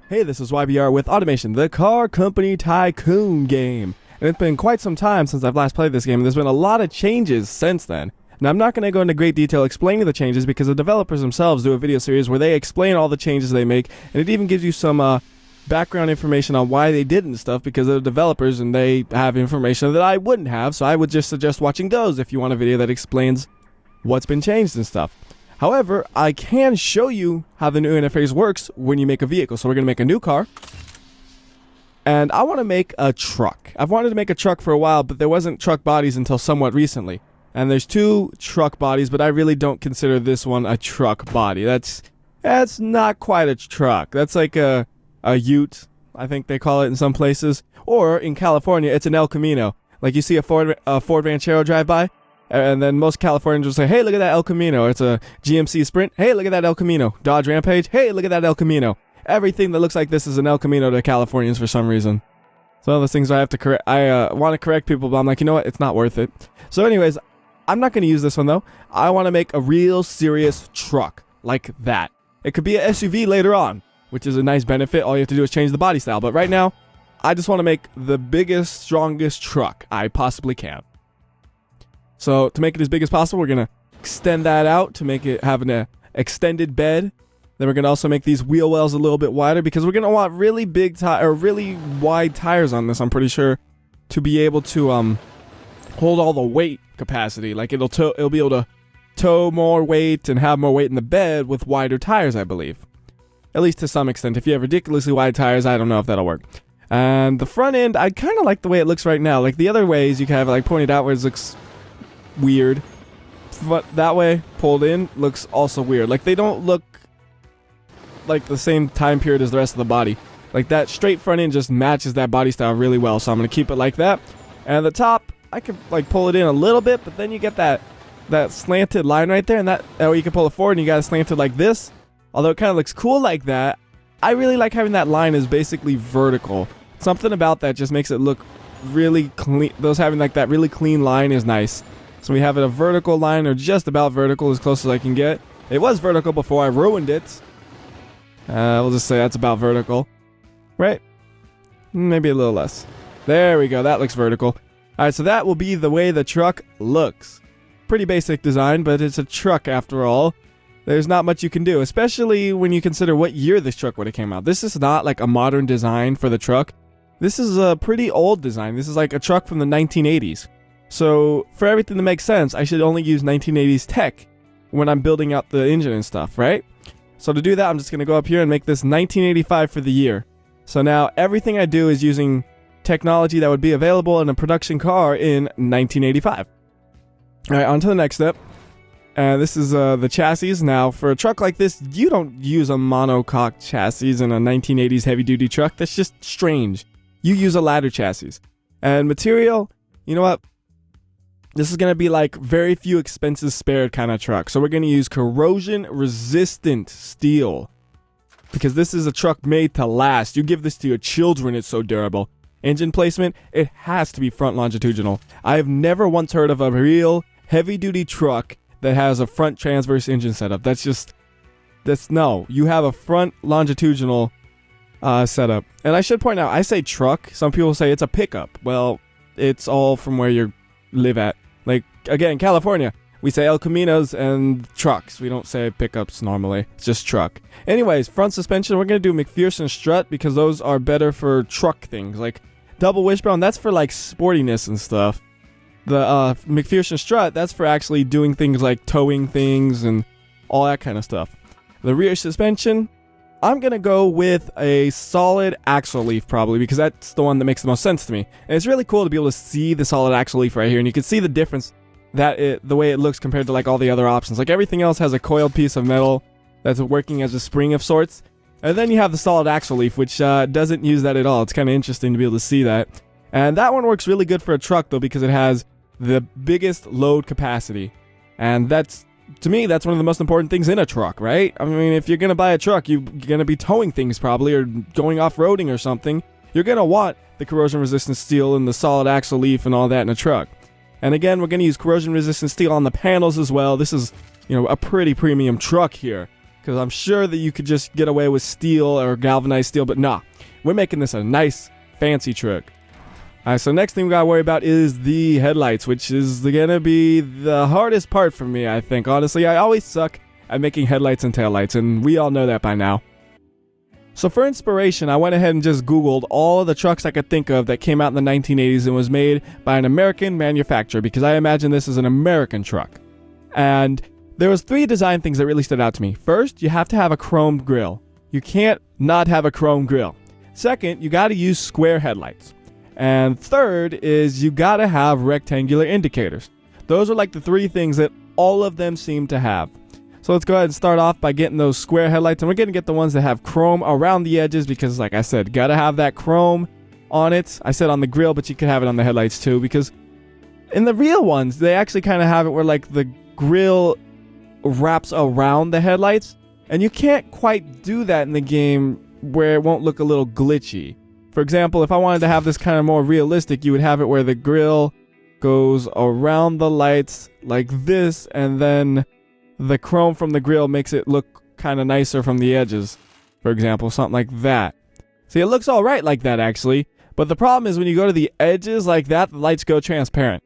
Hey, this is WhyBeAre with Automation, the car company Tycoon game. And it's been quite some time since I've last played this game, and there's been a lot of changes since then. Now, I'm not going to go into great detail explaining the changes because the developers themselves do a video series where they explain all the changes they make, and it even gives you some background information on why they did and stuff because they're developers and they have information that I wouldn't have, so I would just suggest watching those if you want a video that explains what's been changed and stuff. However, I can show you how the new interface works when you make a vehicle. So we're going to make a new car. And I want to make a truck. I've wanted to make a truck for a while, but there wasn't truck bodies until somewhat recently. And there's two truck bodies, but I really don't consider this one a truck body. That's not quite a truck. That's like a ute, I think they call it in some places. Or in California, it's an El Camino. Like you see a Ford Ranchero drive by. And then most Californians will say, hey, look at that El Camino. It's a GMC Sprint. Hey, look at that El Camino. Dodge Rampage. Hey, look at that El Camino. Everything that looks like this is an El Camino to Californians for some reason. So those things I have to correct. I want to correct people, but I'm like, you know what? It's not worth it. So anyways, I'm not going to use this one, though. I want to make a real serious truck like that. It could be an SUV later on, which is a nice benefit. All you have to do is change the body style. But right now, I just want to make the biggest, strongest truck I possibly can. So to make it as big as possible, we're going to extend that out to make it have an extended bed. Then we're going to also make these wheel wells a little bit wider because we're going to want really big or really wide tires on this, I'm pretty sure, to be able to hold all the weight capacity. Like it'll be able to tow more weight and have more weight in the bed with wider tires, I believe. At least to some extent. If you have ridiculously wide tires, I don't know if that'll work. And the front end, I kind of like the way it looks right now. Like the other ways, you can have it like pointed outwards, looks weird, but that way pulled in looks also weird. Like they don't look like the same time period as the rest of the body. Like that straight front end just matches that body style really well, so I'm gonna keep it like that. And the top, I could like pull it in a little bit, but then you get that slanted line right there, and that way you can pull it forward and you got it slanted like this. Although it kind of looks cool like that, I really like having that line is basically vertical. Something about that just makes it look really clean. Those having like that really clean line is nice. So we have it a vertical line, or just about vertical, as close as I can get. It was vertical before I ruined it. We'll just say that's about vertical. Right? Maybe a little less. There we go. That looks vertical. Alright, so that will be the way the truck looks. Pretty basic design, but it's a truck after all. There's not much you can do, especially when you consider what year this truck would have came out. This is not like a modern design for the truck. This is a pretty old design. This is like a truck from the 1980s. So, for everything to make sense, I should only use 1980s tech when I'm building out the engine and stuff, right? So to do that, I'm just going to go up here and make this 1985 for the year. So now, everything I do is using technology that would be available in a production car in 1985. Alright, on to the next step. This is the chassis. Now, for a truck like this, you don't use a monocoque chassis in a 1980s heavy-duty truck. That's just strange. You use a ladder chassis. And material, you know what? This is going to be like very few expenses spared kind of truck. So we're going to use corrosion resistant steel. Because this is a truck made to last. You give this to your children, it's so durable. Engine placement, it has to be front longitudinal. I have never once heard of a real heavy duty truck that has a front transverse engine setup. No. You have a front longitudinal setup. And I should point out, I say truck. Some people say it's a pickup. Well, it's all from where you live at. Like, again, California, we say El Caminos and trucks. We don't say pickups normally. It's just truck. Anyways, front suspension, we're going to do McPherson strut because those are better for truck things. Like, double wishbone, that's for, like, sportiness and stuff. The McPherson strut, that's for actually doing things like towing things and all that kind of stuff. The rear suspension, I'm going to go with a solid axle leaf probably because that's the one that makes the most sense to me. And it's really cool to be able to see the solid axle leaf right here. And you can see the difference the way it looks compared to like all the other options. Like everything else has a coiled piece of metal that's working as a spring of sorts. And then you have the solid axle leaf, which doesn't use that at all. It's kind of interesting to be able to see that. And that one works really good for a truck though because it has the biggest load capacity. And that's, to me, that's one of the most important things in a truck, right? I mean, if you're going to buy a truck, you're going to be towing things probably or going off-roading or something. You're going to want the corrosion-resistant steel and the solid axle leaf and all that in a truck. And again, we're going to use corrosion-resistant steel on the panels as well. This is, a pretty premium truck here. because I'm sure that you could just get away with steel or galvanized steel, but nah. We're making this a nice, fancy truck. Alright, so next thing we gotta worry about is the headlights, which is gonna be the hardest part for me, I think. Honestly, I always suck at making headlights and taillights, and we all know that by now. So for inspiration, I went ahead and just Googled all of the trucks I could think of that came out in the 1980s and was made by an American manufacturer, because I imagine this is an American truck. And there was 3 design things that really stood out to me. First, you have to have a chrome grille. You can't not have a chrome grille. Second, you gotta use square headlights. And third is you gotta have rectangular indicators. Those are like the 3 things that all of them seem to have. So let's go ahead and start off by getting those square headlights. And we're gonna get the ones that have chrome around the edges because, like I said, gotta have that chrome on it. I said on the grill, but you could have it on the headlights too, because in the real ones, they actually kind of have it where like the grill wraps around the headlights. And you can't quite do that in the game where it won't look a little glitchy. For example, if I wanted to have this kind of more realistic, you would have it where the grill goes around the lights like this, and then the chrome from the grill makes it look kind of nicer from the edges. For example, something like that. See, it looks alright like that actually, but the problem is when you go to the edges like that, the lights go transparent.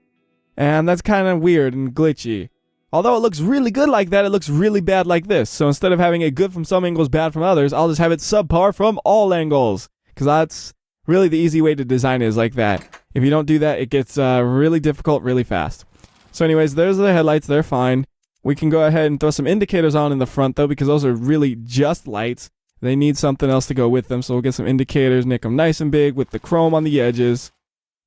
And that's kind of weird and glitchy. Although it looks really good like that, it looks really bad like this. So instead of having it good from some angles, bad from others, I'll just have it subpar from all angles. Because that's really the easy way to design it, is like that. If you don't do that, it gets really difficult really fast. So anyways, there's the headlights. They're fine. We can go ahead and throw some indicators on in the front, though, because those are really just lights. They need something else to go with them. So we'll get some indicators, make them nice and big with the chrome on the edges.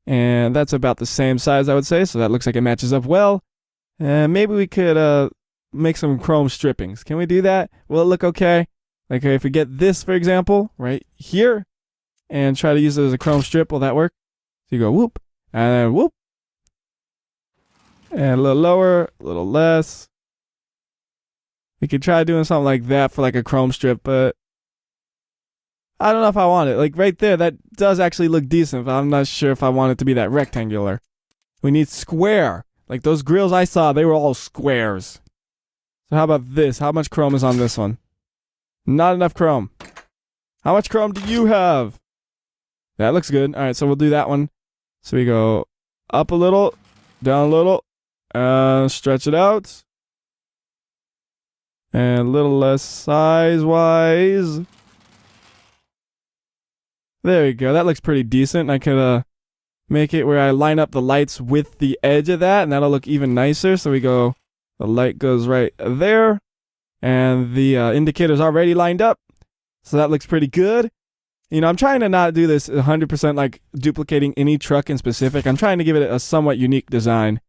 And that's about the same size, I would say. So that looks like it matches up well. And maybe we could make some chrome strippings. Can we do that? Will it look okay? Like if we get this, for example, right here, and try to use it as a chrome strip, will that work? So you go whoop, and then whoop. And a little lower, a little less. We could try doing something like that for like a chrome strip, but I don't know if I want it. Like right there, that does actually look decent, but I'm not sure if I want it to be that rectangular. We need square. Like those grills I saw, they were all squares. So how about this? How much chrome is on this one? Not enough chrome. How much chrome do you have? That looks good. All right, so we'll do that one. So we go up a little, down a little, stretch it out. And a little less size-wise. There we go. That looks pretty decent. I could make it where I line up the lights with the edge of that, and that'll look even nicer. So we go, the light goes right there. And the indicator's already lined up. So that looks pretty good. You know, I'm trying to not do this 100% like duplicating any truck in specific. I'm trying to give it a somewhat unique design.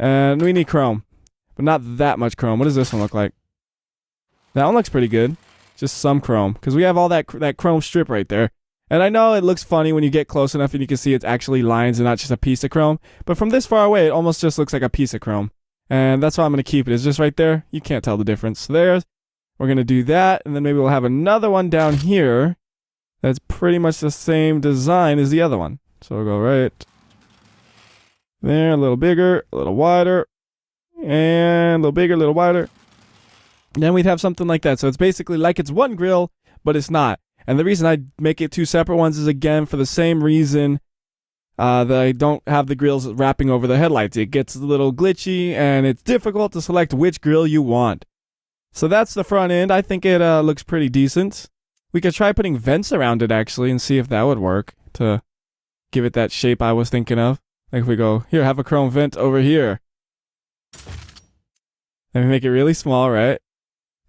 And we need chrome, but not that much chrome. What does this one look like? That one looks pretty good. Just some chrome, because we have all that chrome strip right there. And I know it looks funny when you get close enough and you can see it's actually lines and not just a piece of chrome. But from this far away, it almost just looks like a piece of chrome. And that's why I'm going to keep it. It's just right there. You can't tell the difference. So there's. We're going to do that. And then maybe we'll have another one down here that's pretty much the same design as the other one. So we'll go right there, a little bigger, a little wider, and a little bigger, a little wider. And then we'd have something like that. So it's basically like it's one grill, but it's not. And the reason I make it 2 separate ones is, again, for the same reason that I don't have the grills wrapping over the headlights. It gets a little glitchy, and it's difficult to select which grill you want. So that's the front end. I think it looks pretty decent. We could try putting vents around it, actually, and see if that would work to give it that shape I was thinking of. Like if we go, here, have a chrome vent over here. And we make it really small, right?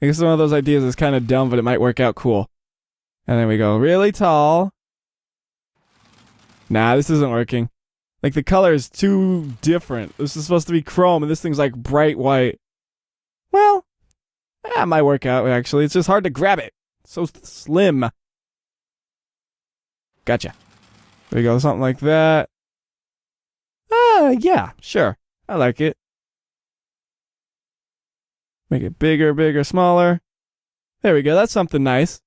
I guess one of those ideas is kind of dumb, but it might work out cool. And then we go really tall. Nah, this isn't working. Like the color is too different. This is supposed to be chrome, and this thing's like bright white. Well, that might work out, actually. It's just hard to grab it. So slim. Gotcha. There we go, something like that. Yeah, sure. I like it. Make it bigger, bigger, smaller. There we go, that's something nice.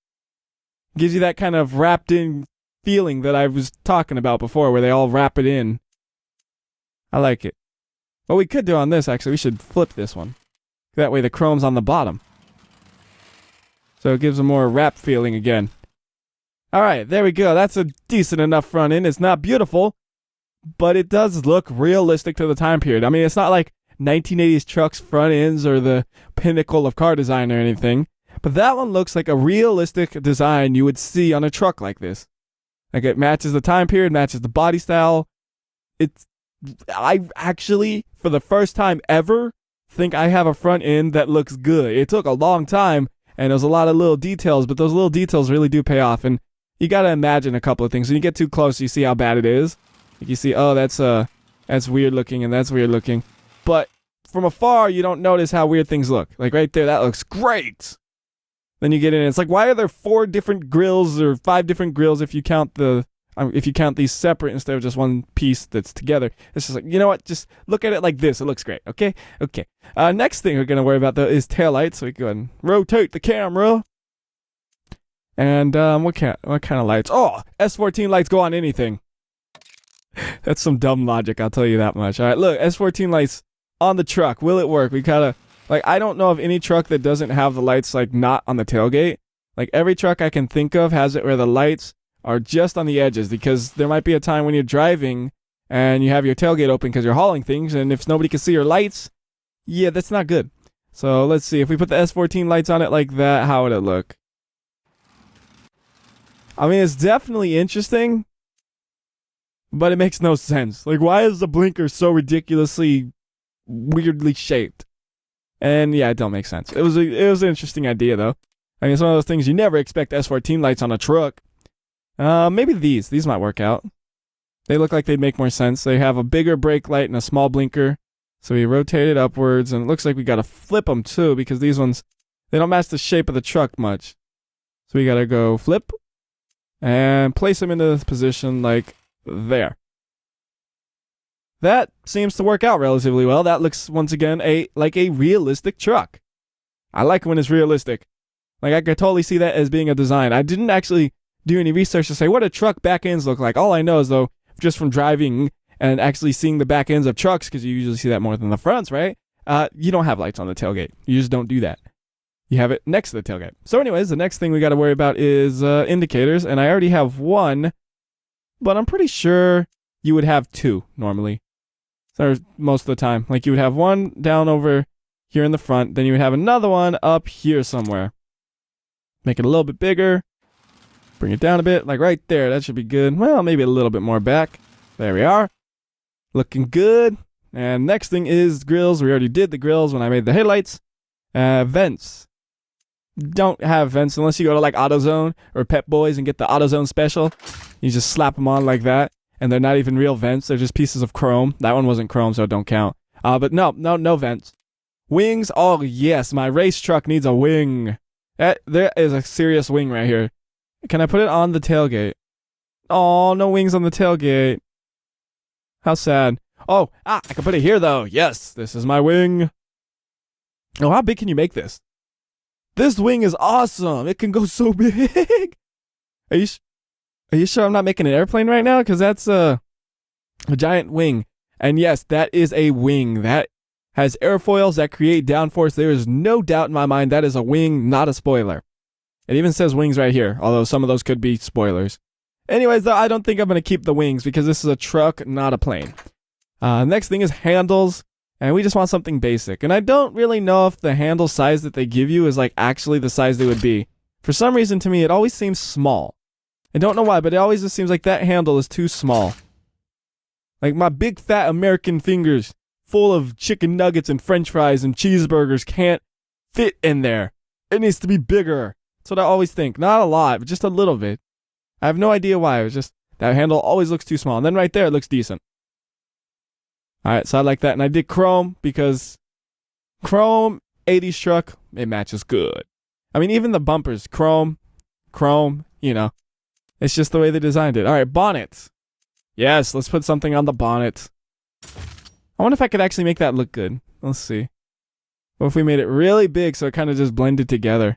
Gives you that kind of wrapped in feeling that I was talking about before, where they all wrap it in. I like it. What we could do on this, actually, we should flip this one. That way the chrome's on the bottom. So it gives a more rap feeling again. Alright, there we go. That's a decent enough front end. It's not beautiful, but it does look realistic to the time period. I mean, it's not like 1980s trucks front ends or the pinnacle of car design or anything, but that one looks like a realistic design you would see on a truck like this. Like, it matches the time period, matches the body style. I actually, for the first time ever, think I have a front end that looks good. It took a long time, and there's a lot of little details, but those little details really do pay off. And you gotta imagine a couple of things. When you get too close, you see how bad it is. Like, you see, oh, that's weird looking, and that's weird looking. But from afar, you don't notice how weird things look. Like right there, that looks great. Then you get in, and it's like, why are there 4 different grills or 5 different grills if you count these separate instead of just one piece that's together? It's just like, you know what? Just look at it like this. It looks great. Okay. Next thing we're gonna worry about though is taillights. So we can go ahead and rotate the camera. And what kind of lights? Oh, S14 lights go on anything. That's some dumb logic, I'll tell you that much. All right, look, S14 lights on the truck. Will it work? We kind of, like, I don't know of any truck that doesn't have the lights, like, not on the tailgate. Like, every truck I can think of has it where the lights are just on the edges, because there might be a time when you're driving and you have your tailgate open because you're hauling things, and if nobody can see your lights, yeah, that's not good. So let's see. If we put the S14 lights on it like that, how would it look? I mean, it's definitely interesting, but it makes no sense. Like, why is the blinker so ridiculously weirdly shaped? And yeah, it don't make sense. It was an interesting idea though. I mean, it's one of those things you never expect S14 lights on a truck. Maybe these might work out. They look like they'd make more sense. They have a bigger brake light and a small blinker. So we rotate it upwards, and it looks like we gotta flip them too, because these ones, they don't match the shape of the truck much. So we gotta go flip and place them into this position like there. That seems to work out relatively well. That looks, once again, like a realistic truck. I like when it's realistic. Like, I could totally see that as being a design. I didn't actually do any research to say what do truck back ends look like. All I know is, though, just from driving and actually seeing the back ends of trucks, because you usually see that more than the fronts, right? You don't have lights on the tailgate. You just don't do that. You have it next to the tailgate. So anyways, the next thing we got to worry about is indicators, and I already have one, but I'm pretty sure you would have 2 normally. Or most of the time. Like, you would have one down over here in the front, then you would have another one up here somewhere. Make it a little bit bigger. Bring it down a bit, like right there. That should be good. Well, maybe a little bit more back. There we are. Looking good. And next thing is grills. We already did the grills when I made the headlights. Vents. Don't have vents unless you go to like AutoZone or Pep Boys and get the AutoZone special. You just slap them on like that, and they're not even real vents. They're just pieces of chrome. That one wasn't chrome, so it don't count. But no vents. Wings. Oh yes, my race truck needs a wing. There is a serious wing right here. Can I put it on the tailgate? Oh, no wings on the tailgate. How sad. Oh, I can put it here though. Yes, this is my wing. Oh, how big can you make this? This wing is awesome. It can go so big. Are you sure I'm not making an airplane right now? Because that's a giant wing. And yes, that is a wing. That has airfoils that create downforce. There is no doubt in my mind that is a wing, not a spoiler. It even says wings right here, although some of those could be spoilers. Anyways, though, I don't think I'm going to keep the wings because this is a truck, not a plane. Next thing is handles. And we just want something basic. And I don't really know if the handle size that they give you is like actually the size they would be. For some reason, to me, it always seems small. I don't know why, but it always just seems like that handle is too small. Like my big fat American fingers full of chicken nuggets and french fries and cheeseburgers can't fit in there. It needs to be bigger. That's what I always think. Not a lot, but just a little bit. I have no idea why. It was just that handle always looks too small. And then right there, it looks decent. Alright, so I like that. And I did chrome because chrome, 80s truck, it matches good. I mean, even the bumpers, chrome, you know. It's just the way they designed it. Alright, bonnets. Yes, let's put something on the bonnet. I wonder if I could actually make that look good. Let's see. What if we made it really big so it kind of just blended together?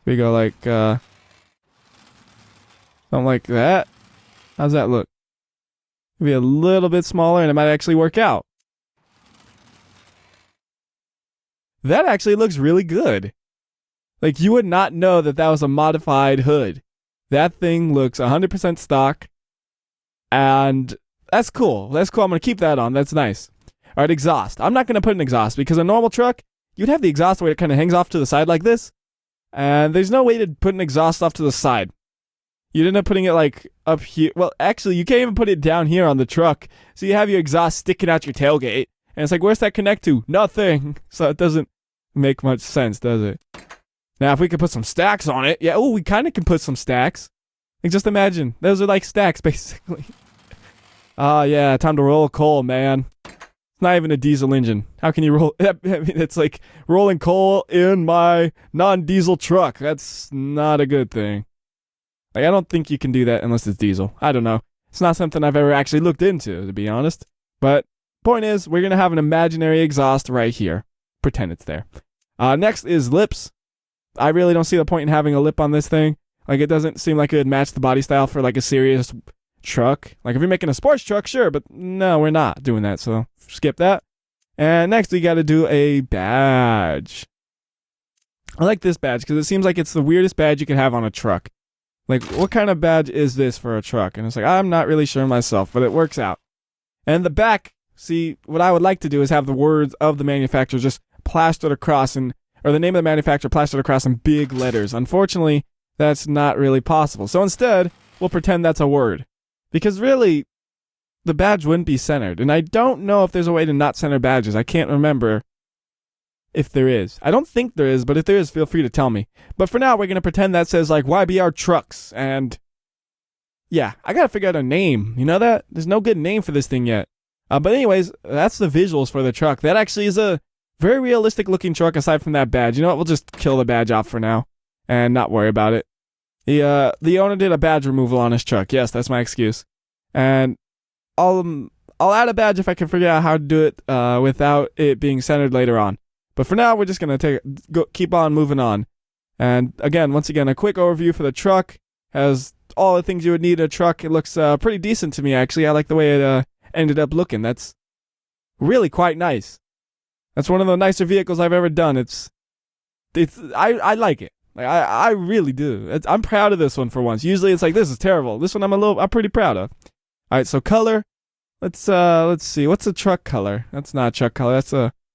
We go like, something like that. How's that look? Maybe a little bit smaller and it might actually work out. That actually looks really good. Like, you would not know that that was a modified hood. That thing looks 100% stock, and that's cool. That's cool. I'm going to keep that on. That's nice. All right, exhaust. I'm not going to put an exhaust because a normal truck, you'd have the exhaust where it kind of hangs off to the side like this, and there's no way to put an exhaust off to the side. You'd end up putting it like up here. Well, actually, you can't even put it down here on the truck. So you have your exhaust sticking out your tailgate, and it's like, where's that connect to? Nothing. So it doesn't make much sense, does it? Now, if we could put some stacks on it, yeah, oh, we kind of can put some stacks. Like, just imagine, those are like stacks, basically. Ah, yeah, time to roll coal, man. It's not even a diesel engine. How can you roll? I mean, it's like rolling coal in my non-diesel truck. That's not a good thing. Like, I don't think you can do that unless it's diesel. I don't know. It's not something I've ever actually looked into, to be honest. But point is, we're going to have an imaginary exhaust right here. Pretend it's there. Next is lips. I really don't see the point in having a lip on this thing. Like, it doesn't seem like it would match the body style for like a serious truck. Like, if you're making a sports truck, sure, but no, we're not doing that, so skip that. And next, we got to do a badge. I like this badge because it seems like it's the weirdest badge you could have on a truck. Like, what kind of badge is this for a truck? And it's like, I'm not really sure myself, but it works out. And the back, see, what I would like to do is have the words of the manufacturer just plastered across, or the name of the manufacturer plastered across in big letters. Unfortunately, that's not really possible. So instead, we'll pretend that's a word. Because really, the badge wouldn't be centered. And I don't know if there's a way to not center badges. I can't remember if there is. I don't think there is, but if there is, feel free to tell me. But for now, we're going to pretend that says, like, WhyBeAre Trucks. And yeah, I got to figure out a name. You know that? There's no good name for this thing yet. But anyways, that's the visuals for the truck. That actually is a very realistic looking truck aside from that badge. You know what? We'll just kill the badge off for now and not worry about it. The owner did a badge removal on his truck. Yes, that's my excuse. And I'll add a badge if I can figure out how to do it without it being centered later on. But for now, we're just going to keep on moving on. And again, once again, a quick overview for the truck. Has all the things you would need in a truck. It looks pretty decent to me, actually. I like the way it ended up looking. That's really quite nice. That's one of the nicer vehicles I've ever done. I like it. Like, I really do. I'm proud of this one for once. Usually it's like, this is terrible. This one I'm pretty proud of. All right, so color. Let's see. What's a truck color? That's not a truck color.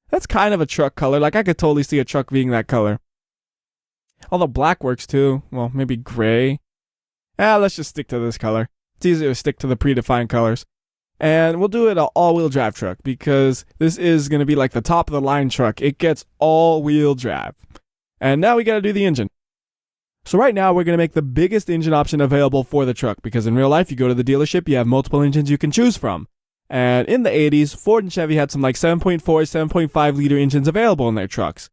That's kind of a truck color. Like, I could totally see a truck being that color. Although black works too. Well, maybe gray. Let's just stick to this color. It's easier to stick to the predefined colors. And we'll do it an all-wheel drive truck because this is going to be like the top of the line truck. It gets all-wheel drive. And now we got to do the engine. So right now we're going to make the biggest engine option available for the truck because in real life you go to the dealership, you have multiple engines you can choose from. And in the 80s, Ford and Chevy had some like 7.4, 7.5 liter engines available in their trucks.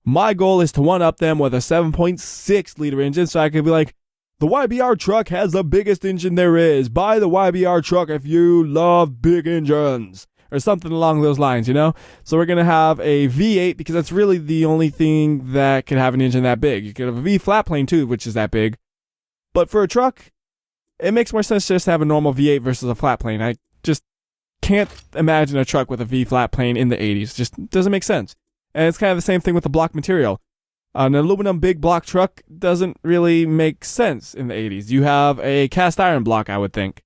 My goal is to one-up them with a 7.6 liter engine so I could be like, the WhyBeAre truck has the biggest engine there is. Buy the WhyBeAre truck if you love big engines. Or something along those lines, you know? So we're going to have a V8 because that's really the only thing that can have an engine that big. You could have a V flat plane too, which is that big. But for a truck, it makes more sense just to have a normal V8 versus a flat plane. I just can't imagine a truck with a V flat plane in the 80s. Just doesn't make sense. And it's kind of the same thing with the block material. An aluminum big block truck doesn't really make sense in the 80s. You have a cast iron block, I would think.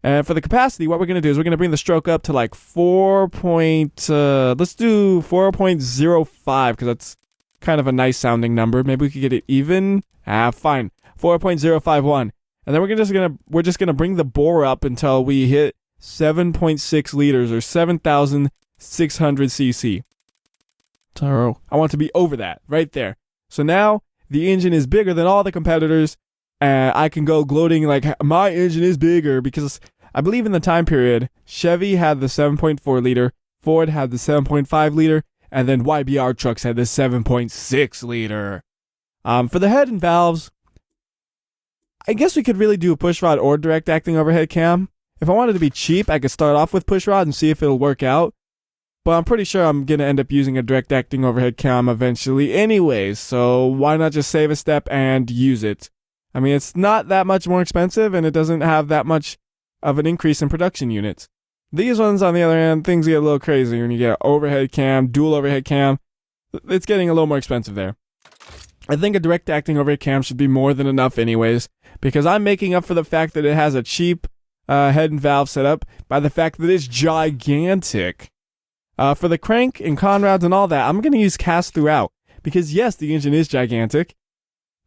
And for the capacity, what we're going to do is we're going to bring the stroke up to like let's do 4.05 because that's kind of a nice sounding number. Maybe we could get it even. Fine. 4.051. And then we're just going to bring the bore up until we hit 7.6 liters or 7,600 cc. So I want to be over that right there. So now the engine is bigger than all the competitors. And I can go gloating like my engine is bigger because I believe in the time period, Chevy had the 7.4 liter, Ford had the 7.5 liter, and then WhyBeAre trucks had the 7.6 liter. For the head and valves, I guess we could really do a pushrod or direct acting overhead cam. If I wanted to be cheap, I could start off with pushrod and see if it'll work out. But I'm pretty sure I'm going to end up using a direct acting overhead cam eventually anyways, so why not just save a step and use it? I mean, it's not that much more expensive, and it doesn't have that much of an increase in production units. These ones, on the other hand, things get a little crazy when you get overhead cam, dual overhead cam. It's getting a little more expensive there. I think a direct acting overhead cam should be more than enough anyways, because I'm making up for the fact that it has a cheap head and valve setup by the fact that it's gigantic. For the crank and conrods and all that, I'm going to use cast throughout, because yes, the engine is gigantic,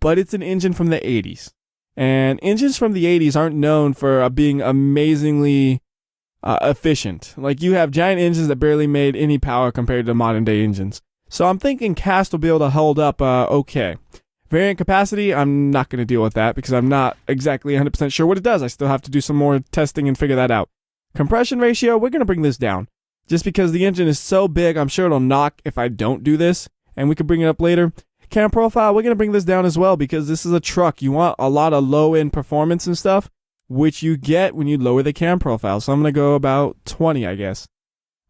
but it's an engine from the 80s. And engines from the 80s aren't known for being amazingly efficient. Like, you have giant engines that barely made any power compared to modern day engines. So I'm thinking cast will be able to hold up okay. Variant capacity, I'm not going to deal with that because I'm not exactly 100% sure what it does. I still have to do some more testing and figure that out. Compression ratio, we're going to bring this down. Just because the engine is so big, I'm sure it'll knock if I don't do this, and we can bring it up later. Cam profile, we're going to bring this down as well because this is a truck. You want a lot of low-end performance and stuff, which you get when you lower the cam profile. So I'm going to go about 20, I guess.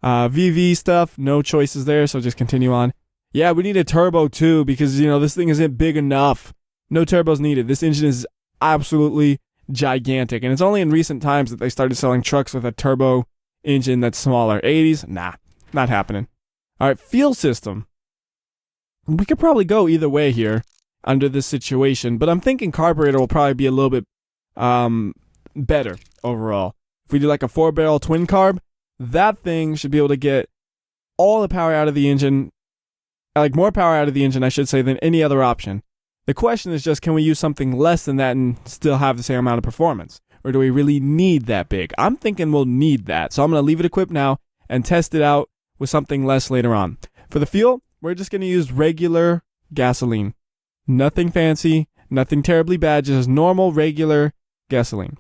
VV stuff, no choices there, so just continue on. Yeah, we need a turbo too because, you know, this thing isn't big enough. No turbos needed. This engine is absolutely gigantic, and it's only in recent times that they started selling trucks with a turbo engine that's smaller. 80s? Nah, not happening. All right, fuel system. We could probably go either way here under this situation, but I'm thinking carburetor will probably be a little bit better overall. If we do like a 4-barrel twin carb, that thing should be able to get all the power out of the engine, like more power out of the engine, I should say, than any other option. The question is just, can we use something less than that and still have the same amount of performance? Or do we really need that big? I'm thinking we'll need that. So I'm going to leave it equipped now and test it out with something less later on. For the fuel, we're just going to use regular gasoline. Nothing fancy, nothing terribly bad, just normal, regular gasoline.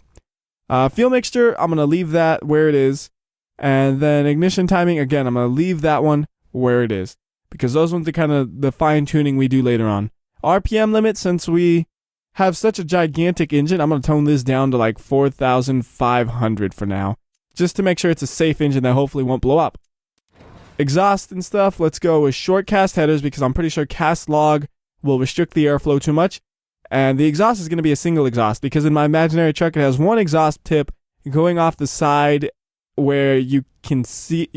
Fuel mixture, I'm going to leave that where it is. And then ignition timing, again, I'm going to leave that one where it is. Because those ones are kind of the fine-tuning we do later on. RPM limit, since we have such a gigantic engine, I'm going to tone this down to like 4,500 for now. Just to make sure it's a safe engine that hopefully won't blow up. Exhaust and stuff, let's go with short cast headers because I'm pretty sure cast log will restrict the airflow too much. And the exhaust is going to be a single exhaust because in my imaginary truck it has one exhaust tip going off the side where you can't see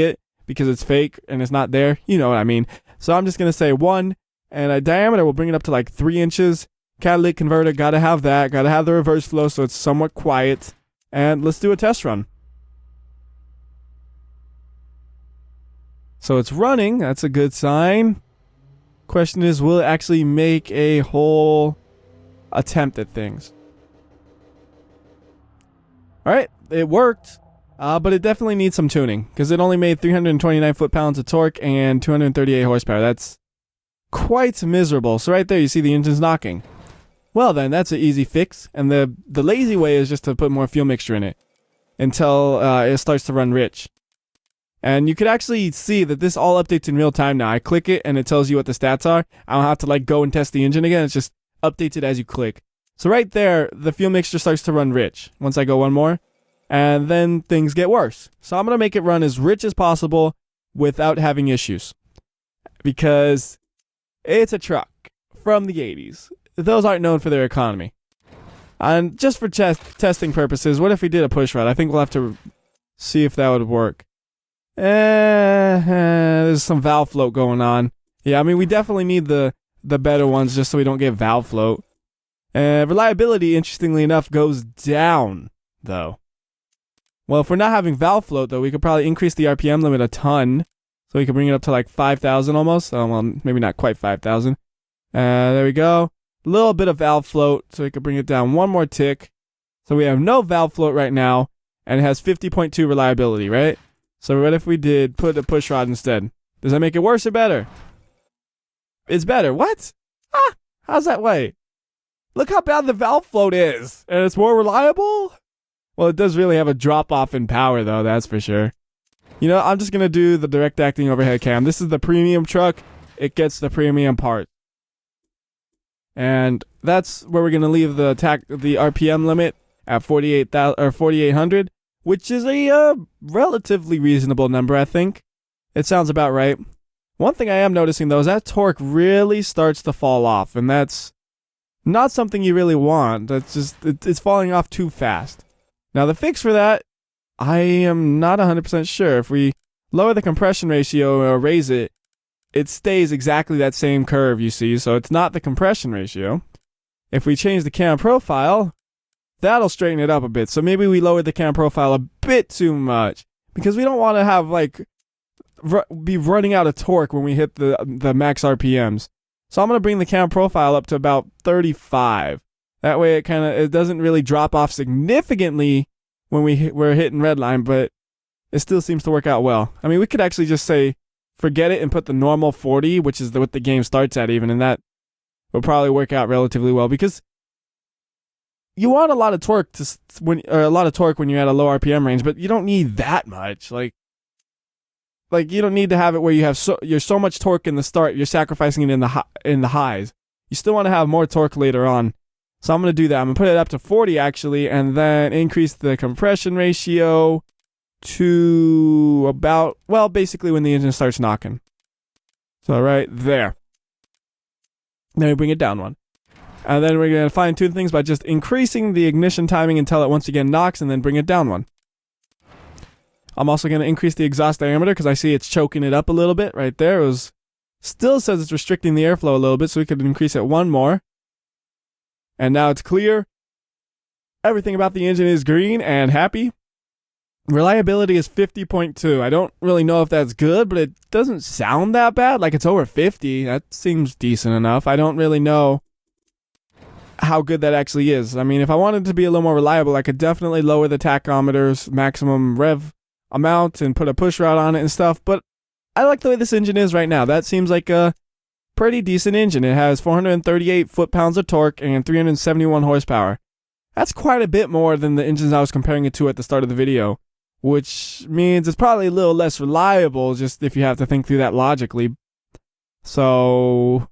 it because it's fake and it's not there. You know what I mean. So I'm just going to say 1, and a diameter will bring it up to like 3 inches. Catalytic converter, gotta have that. Gotta have the reverse flow so it's somewhat quiet. And let's do a test run. So it's running. That's a good sign. Question is, will it actually make a whole attempt at things? Alright, it worked. But it definitely needs some tuning because it only made 329 foot-pounds of torque and 238 horsepower. That's quite miserable. So right there, you see the engine's knocking. Well then, that's an easy fix. And the lazy way is just to put more fuel mixture in it until it starts to run rich. And you could actually see that this all updates in real time now. I click it and it tells you what the stats are. I don't have to like go and test the engine again. It's just updates it as you click. So right there, the fuel mixture starts to run rich once I go one more. And then things get worse. So I'm going to make it run as rich as possible without having issues. Because it's a truck from the 80s. Those aren't known for their economy. And just for testing purposes, what if we did a push rod? I think we'll have to see if that would work. There's some valve float going on. Yeah, I mean, we definitely need the better ones just so we don't get valve float. Reliability, interestingly enough, goes down, though. Well, if we're not having valve float, though, we could probably increase the RPM limit a ton. So we could bring it up to like 5,000 almost. Well, maybe not quite 5,000. There we go. A little bit of valve float, so we could bring it down one more tick. So we have no valve float right now, and it has 50.2 reliability, right? So what if we did put a push rod instead? Does that make it worse or better? It's better. What? Ah, how's that way? Look how bad the valve float is, and it's more reliable? Well, it does really have a drop-off in power, though, that's for sure. You know, I'm just going to do the direct acting overhead cam. This is the premium truck. It gets the premium part. And that's where we're going to leave the RPM limit at 4,800, which is a relatively reasonable number, I think. It sounds about right. One thing I am noticing, though, is that torque really starts to fall off, and that's not something you really want. That's just, it's falling off too fast. Now, the fix for that, I am not 100% sure. If we lower the compression ratio or raise it, it stays exactly that same curve, you see, so it's not the compression ratio. If we change the cam profile, that'll straighten it up a bit. So maybe we lowered the cam profile a bit too much, because we don't want to have, like, be running out of torque when we hit the max RPMs. So I'm going to bring the cam profile up to about 35. That way it doesn't really drop off significantly when we're hitting redline, but it still seems to work out well. I mean, we could actually just say forget it and put the normal 40, which is what the game starts at even, and that will probably work out relatively well, because you want a lot of torque when you're at a low RPM range, but you don't need that much. Like you don't need to have it where you're so much torque in the start, you're sacrificing it in the highs. You still want to have more torque later on. So I'm going to do that. I'm going to put it up to 40 actually, and then increase the compression ratio to about, well, basically when the engine starts knocking. So right there. Then we bring it down one. And then we're going to fine tune things by just increasing the ignition timing until it once again knocks, and then bring it down one. I'm also going to increase the exhaust diameter because I see it's choking it up a little bit right there. Still says it's restricting the airflow a little bit, so we could increase it one more. And now it's clear. Everything about the engine is green and happy. Reliability is 50.2. I don't really know if that's good, but it doesn't sound that bad. Like, it's over 50. That seems decent enough. I don't really know how good that actually is. I mean, if I wanted to be a little more reliable, I could definitely lower the tachometer's maximum rev amount and put a push rod on it and stuff, but I like the way this engine is right now. That seems like a pretty decent engine. It has 438 foot-pounds of torque and 371 horsepower. That's quite a bit more than the engines I was comparing it to at the start of the video, which means it's probably a little less reliable, just if you have to think through that logically. So,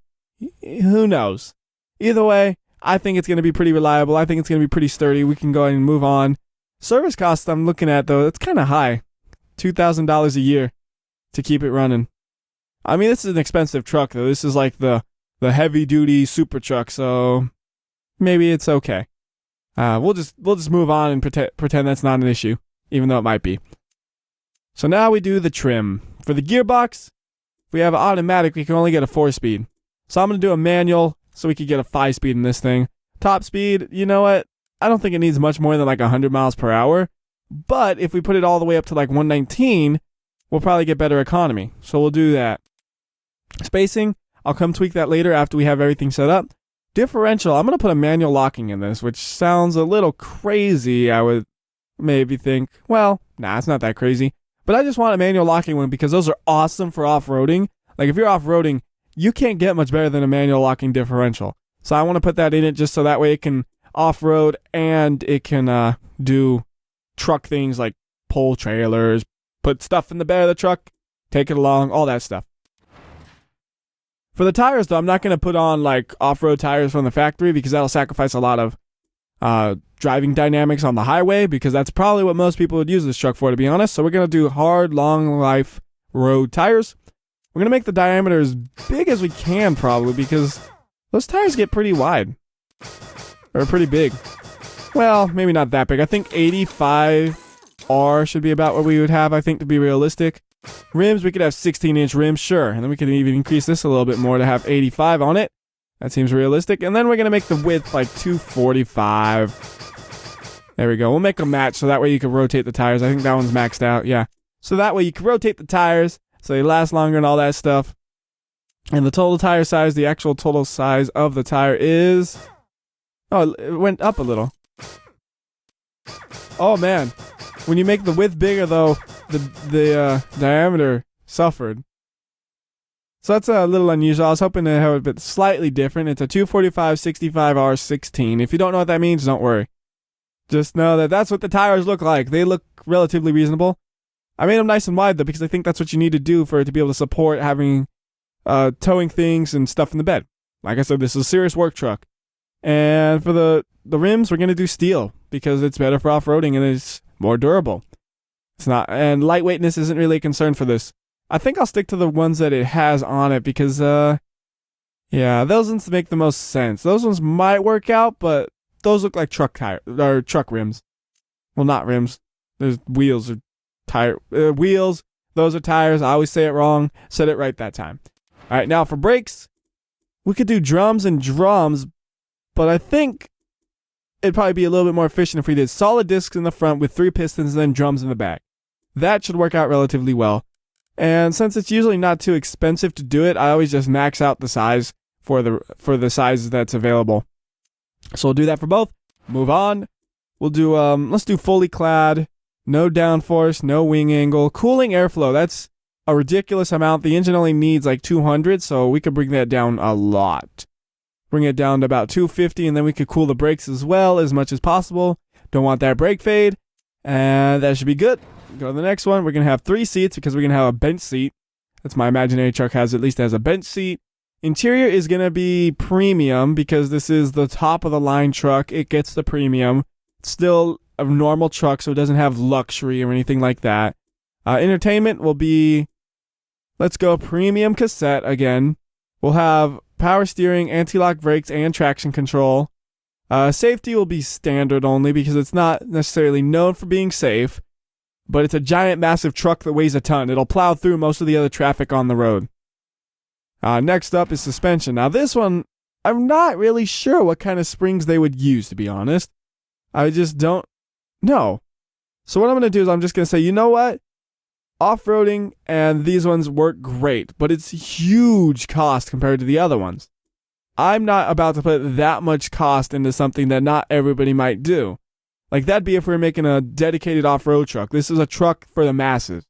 who knows? Either way, I think it's going to be pretty reliable. I think it's going to be pretty sturdy. We can go ahead and move on. Service costs I'm looking at, though, it's kind of high. $2,000 a year to keep it running. I mean, this is an expensive truck, though. This is like the heavy-duty super truck, so maybe it's okay. We'll just move on and pretend that's not an issue, even though it might be. So now we do the trim. For the gearbox, if we have automatic, we can only get a 4-speed. So I'm going to do a manual so we could get a 5-speed in this thing. Top speed, you know what? I don't think it needs much more than like 100 miles per hour. But if we put it all the way up to like 119, we'll probably get better economy. So we'll do that. Spacing, I'll come tweak that later after we have everything set up. Differential, I'm going to put a manual locking in this, which sounds a little crazy. I would maybe think, well, nah, it's not that crazy. But I just want a manual locking one because those are awesome for off-roading. Like, if you're off-roading, you can't get much better than a manual locking differential. So I want to put that in it just so that way it can off-road and it can do truck things like pull trailers, put stuff in the bed of the truck, take it along, all that stuff. For the tires, though, I'm not going to put on like off-road tires from the factory because that'll sacrifice a lot of driving dynamics on the highway, because that's probably what most people would use this truck for, to be honest. So we're going to do hard, long life road tires. We're going to make the diameter as big as we can, probably, because those tires get pretty wide. Or pretty big. Well, maybe not that big. I think 85R should be about what we would have, I think, to be realistic. Rims, we could have 16-inch rims, sure. And then we could even increase this a little bit more to have 85 on it. That seems realistic. And then we're going to make the width like 245. There we go. We'll make them match so that way you can rotate the tires. I think that one's maxed out, yeah. So that way you can rotate the tires so they last longer and all that stuff. And the total tire size, the actual total size of the tire is... Oh, it went up a little. Oh, man. When you make the width bigger, though, the diameter suffered. So that's a little unusual. I was hoping to have it a bit slightly different. It's a 245/65R16. If you don't know what that means, don't worry. Just know that that's what the tires look like. They look relatively reasonable. I made them nice and wide, though, because I think that's what you need to do for it to be able to support having towing things and stuff in the bed. Like I said, this is a serious work truck. And for the rims, we're going to do steel because it's better for off-roading and it's more durable. It's not, and lightweightness isn't really a concern for this. I think I'll stick to the ones that it has on it because, yeah, those ones make the most sense. Those ones might work out, but those look like truck rims. Well, not rims. There's wheels or tire wheels. Those are tires. I always say it wrong. Said it right that time. Alright, now for brakes, we could do drums and drums, but I think it'd probably be a little bit more efficient if we did solid discs in the front with 3 pistons and then drums in the back. That should work out relatively well. And since it's usually not too expensive to do it, I always just max out the size for the size that's available. So we'll do that for both. Move on. We'll do let's do fully clad, no downforce, no wing angle, cooling airflow. That's a ridiculous amount. The engine only needs like 200, so we could bring that down a lot. Bring it down to about 250, and then we could cool the brakes as well as much as possible. Don't want that brake fade, and that should be good. Go to the next one. We're going to have 3 seats because we're going to have a bench seat. That's my imaginary truck has a bench seat. Interior is going to be premium because this is the top of the line truck. It gets the premium. It's still a normal truck, so it doesn't have luxury or anything like that. Entertainment will be, let's go premium cassette again. We'll have power steering, anti-lock brakes, and traction control. Safety will be standard only because it's not necessarily known for being safe, but it's a giant, massive truck that weighs a ton. It'll plow through most of the other traffic on the road. Next up is suspension. Now this one, I'm not really sure what kind of springs they would use, to be honest. I just don't know. So what I'm going to do is I'm just going to say, you know what? Off-roading and these ones work great, but it's huge cost compared to the other ones. I'm not about to put that much cost into something that not everybody might do. Like that'd be if we were making a dedicated off-road truck. This is a truck for the masses.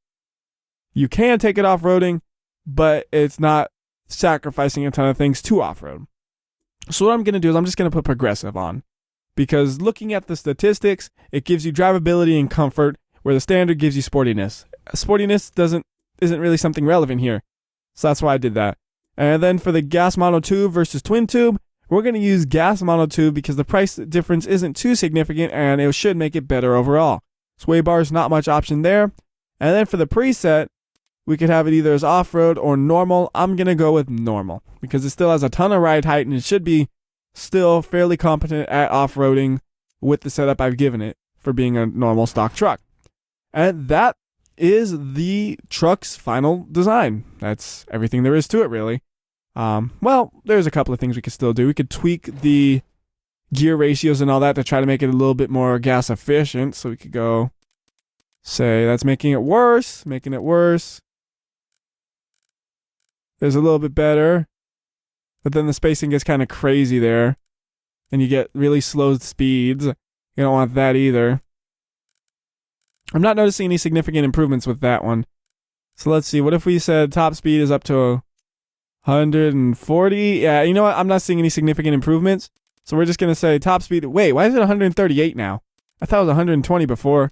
You can take it off-roading, but it's not sacrificing a ton of things to off-road. So what I'm going to do is I'm just going to put progressive on. Because looking at the statistics, it gives you drivability and comfort, where the standard gives you sportiness. Sportiness isn't really something relevant here. So that's why I did that. And then for the gas monotube versus twin tube, we're going to use gas monotube because the price difference isn't too significant and it should make it better overall. Sway bars, not much option there. And then for the preset, we could have it either as off-road or normal. I'm going to go with normal because it still has a ton of ride height and it should be still fairly competent at off-roading with the setup I've given it for being a normal stock truck. And that is the truck's final design. That's everything there is to it, really. Well, there's a couple of things we could still do. We could tweak the gear ratios and all that to try to make it a little bit more gas efficient. So we could go say that's making it worse. There's a little bit better. But then the spacing gets kind of crazy there. And you get really slow speeds. You don't want that either. I'm not noticing any significant improvements with that one. So let's see. What if we said top speed is up to 140? Yeah, you know what? I'm not seeing any significant improvements. So we're just going to say top speed. Wait, why is it 138 now? I thought it was 120 before.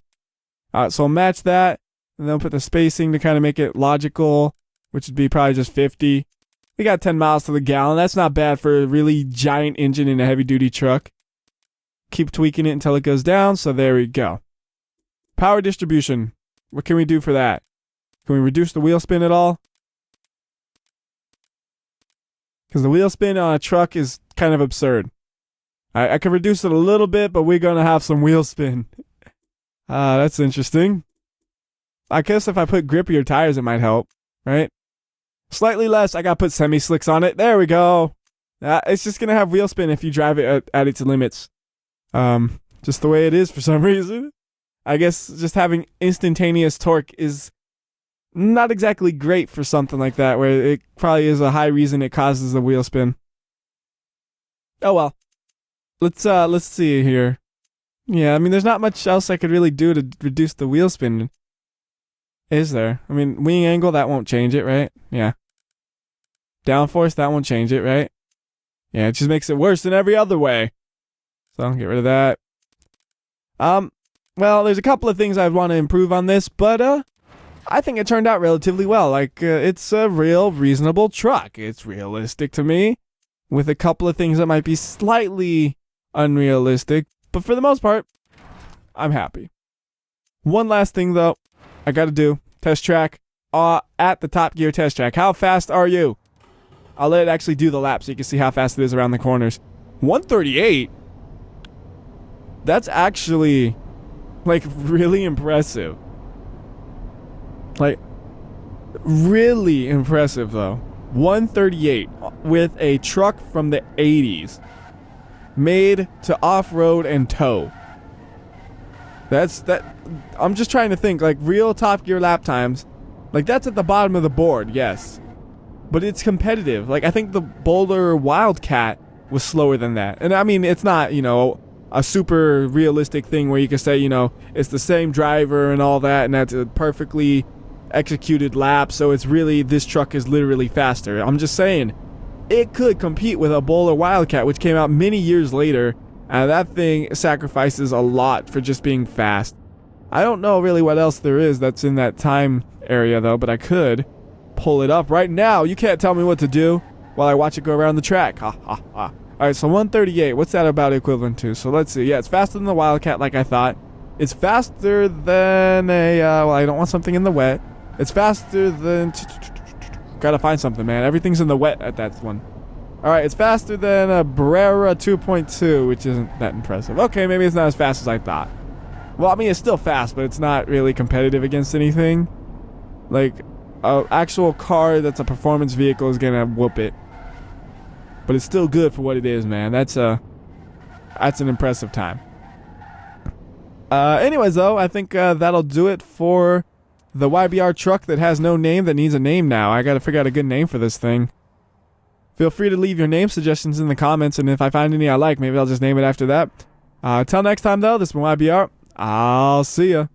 So I'll match that. And then put the spacing to kind of make it logical, which would be probably just 50. We got 10 miles to the gallon. That's not bad for a really giant engine in a heavy-duty truck. Keep tweaking it until it goes down. So there we go. Power distribution. What can we do for that? Can we reduce the wheel spin at all? Because the wheel spin on a truck is kind of absurd. I could reduce it a little bit, but we're going to have some wheel spin. That's interesting. I guess if I put grippier tires, it might help, right? Slightly less, I got to put semi-slicks on it. There we go. It's just going to have wheel spin if you drive it at its limits. Just the way it is for some reason. I guess just having instantaneous torque is not exactly great for something like that, where it probably is a high reason it causes the wheel spin. Oh well. Let's see here. Yeah, I mean, there's not much else I could really do to reduce the wheel spin. Is there? I mean, wing angle, that won't change it, right? Yeah. Downforce, that won't change it, right? Yeah, it just makes it worse in every other way. So I'll get rid of that. Well, there's a couple of things I'd want to improve on this, but I think it turned out relatively well. Like, it's a real reasonable truck. It's realistic to me, with a couple of things that might be slightly unrealistic, but for the most part, I'm happy. One last thing, though, I got to do. Test track at the Top Gear test track. How fast are you? I'll let it actually do the lap so you can see how fast it is around the corners. 138? That's actually, like, really impressive. Like, really impressive, though. 138 with a truck from the 80s made to off-road and tow. I'm just trying to think, like, real Top Gear lap times. Like, that's at the bottom of the board, yes. But it's competitive. Like, I think the Boulder Wildcat was slower than that. And I mean, it's not, you know, a super realistic thing where you can say, you know, it's the same driver and all that, and that's a perfectly executed lap, so it's really, this truck is literally faster. I'm just saying, it could compete with a Boulder Wildcat, which came out many years later, and that thing sacrifices a lot for just being fast. I don't know really what else there is that's in that time area, though, but I could pull it up right now. You can't tell me what to do while I watch it go around the track. Ha ha ha. Alright, so 138, what's that about equivalent to? So let's see. Yeah, it's faster than the Wildcat, like I thought. It's faster than a, well, I don't want something in the wet. It's faster than, gotta find something, man. Everything's in the wet at that one. Alright, it's faster than a Barrera 2.2, which isn't that impressive. Okay, maybe it's not as fast as I thought. Well, I mean, it's still fast, but it's not really competitive against anything. Like, an actual car that's a performance vehicle is gonna whoop it. But it's still good for what it is, man. That's an impressive time. Anyways, though, I think that'll do it for the WhyBeAre truck that has no name that needs a name now. I gotta figure out a good name for this thing. Feel free to leave your name suggestions in the comments, and if I find any I like, maybe I'll just name it after that. Till next time, though, this has been WhyBeAre. I'll see ya.